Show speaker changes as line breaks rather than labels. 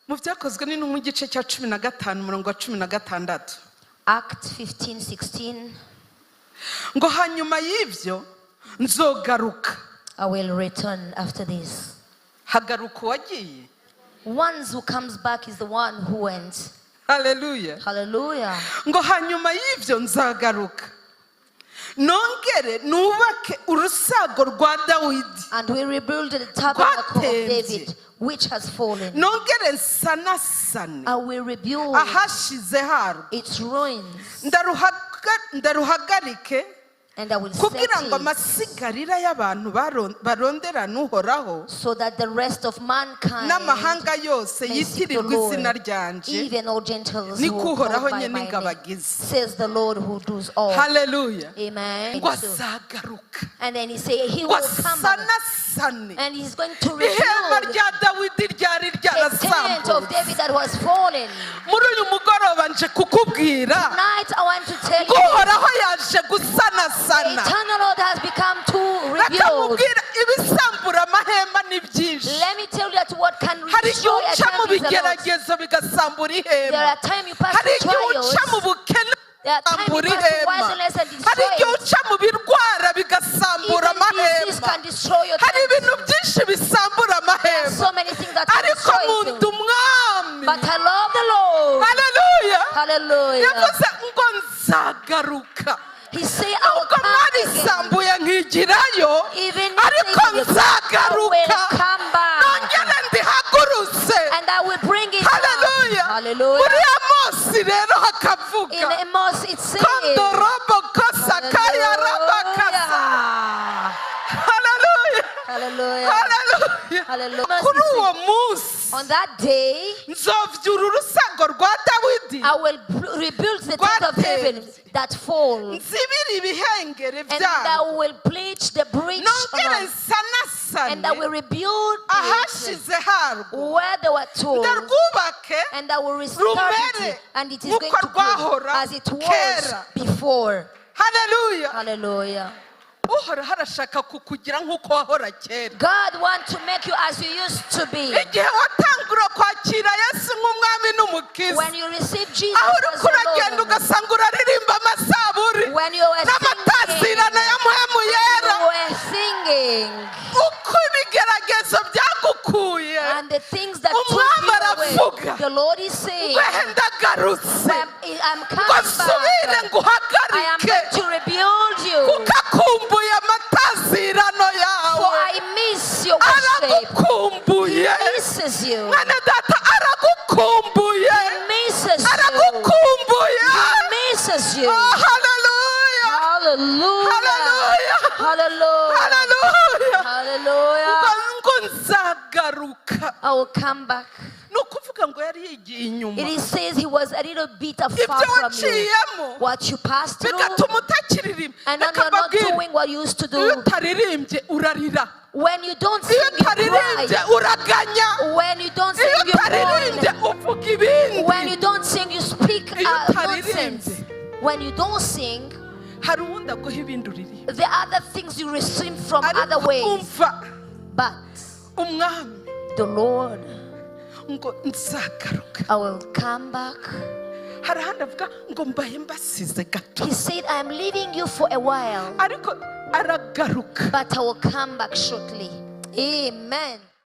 mu byakozwe ni mu gice cya 15 umurongo wa 16
Acts 15:16.
ngo hanyuma y'ivyo nzogaruka.
I will return after this.
Hagaruka wagiye.
One who comes back is the one who went.
Hallelujah.
Hallelujah.
ngo hanyuma y'ivyo nzagaruka nongere nubake urusago rwa Dawidi.
And we rebuild the tabernacle of David, which has fallen.
nongere nsanasane
I will rebuild
ahashize harwo.
its ruins,
ndaruhagarike
and I will set
kugira ngo
it
amasigarira y'abantu baronderana Uhoraho
so that the rest of mankind
n'amahanga yose
may seek the
yitirirwa
Lord,
izina ryanje.
even all Gentiles
Ni
who
ko
are
Uhoraho
called by
nyene
my name,
ngabagize.
says the Lord who does all.
Hallelujah.
Amen.
ngo azagaruka
And then he said he will come back,
wasanasane
and he's going to
ihema
rebuild
rya Dawidi ryari
the tent of
ryarasambutse.
David that was fallen.
muri uyu mugoroba nje kukubwira
Tonight I want to tell
ngo
you,
Uhoraho yaje
the
gusanasana.
eternal Lord has become too revealed.
akamubwira ibisambura amahema ni byinshi.
Let me tell you that what can
hari igihe
destroy a
uca mu
tent is a lot.
bigeragezo bigasambura
There
ihema.
are times you pass
hari
through
igihe
trials.
uca mu bukene
There are times you
bigasambura
pass through
ihema.
wilderness and
hari
destroy
igihe
it.
uca mu birwara bigasambura
Even disease
amahema.
can destroy your
hari
tent.
ibintu byinshi bisambura
There are
amahema.
so many things that can
ariko
destroy
nkunda
it.
umwami.
But I love the Lord.
Hallelujah.
Hallelujah.
yavuze ngo nzagaruka.
He said, I will
ubwo
come again.
mwarisambuye nkigirayo
Even
ariko
if you
nzagaruka
will come back.
nongere ndihagurutse.
And I will bring it
Hallelujah.
back. Hallelujah.
muri Amosi rero
In
hakavuga
Amos it says,
kondorobo kosa kaya rabakasa. Hallelujah.
Hallelujah.
Hallelujah.
Hallelujah.
kuri uwo munsi
On that day,
nzovyura urusago rwa Dawidi
I will rebuild the tent of David that falls,
nzibira ibihengere
and I
byabo
will bleach the breach
nongere
on, and I will
nsanasane
rebuild it
ahashize harwo.
where they were torn,
ndarwubake
and I will restore
rumere
it, and it is going
nk'uko
to grow
rwahora
as it was
kera.
before.
Hallelujah.
Hallelujah.
Uhoraho arashaka kukugira nk'uko wahora kera.
God wants to make you as you used to be.
igihe watangura kwakira Yesu nk'umwami n'umukiza
When you receive Jesus
aho uri
as your
kuragenda
Lord,
ugasanga uraririmba amasaburi
when you were
n'amatazirana ya muhemu yera.
you were singing,
uko ibigeragezo byagukuye
and the things that took
umwami
you away,
aravuga
the Lord is saying,
ngwehe ndagarutse
I'm
ngo
coming
nsubire
back. I am
nguhagarike
going to rebuild you,
kuko akumbuye amatazirano
for
yawe.
I miss your worship.
aragukumbuye
He misses you.
mwene data aragukumbuye
He misses you.
aragukumbuye.
He misses you.
Oh, hallelujah.
Hallelujah.
Hallelujah.
Hallelujah.
Hallelujah.
Hallelujah.
ngo nzagaruka.
I will come back.
ni ukuvuga ngo yari yigiye inyuma.
It says he was a little bit far
ibyo
from you.
waciyemo
What you passed through,
bigatuma utakiririmba.
and then you're not doing what you used to
iyo
do.
utaririmbye urarira.
When you don't sing,
iyo
you
utaririmbye
cry.
uraganya.
When you don't sing,
iyo
you
utaririmbye
mourn.
uvuga ibindi.
When you don't sing, you speak
Iyo
nonsense.
utaririmbye
When you don't sing,
hari uwundi aguha ibindi uririmba.
there are other things you receive from other
ariko
ways.
umva
But
umwami
the Lord,
ngo nzagaruka.
I will come back.
hari ahandi avuga ngo mbaye mbasize gato
He said, I am leaving you for a while,
ariko aragaruka.
but I will come back shortly. Amen.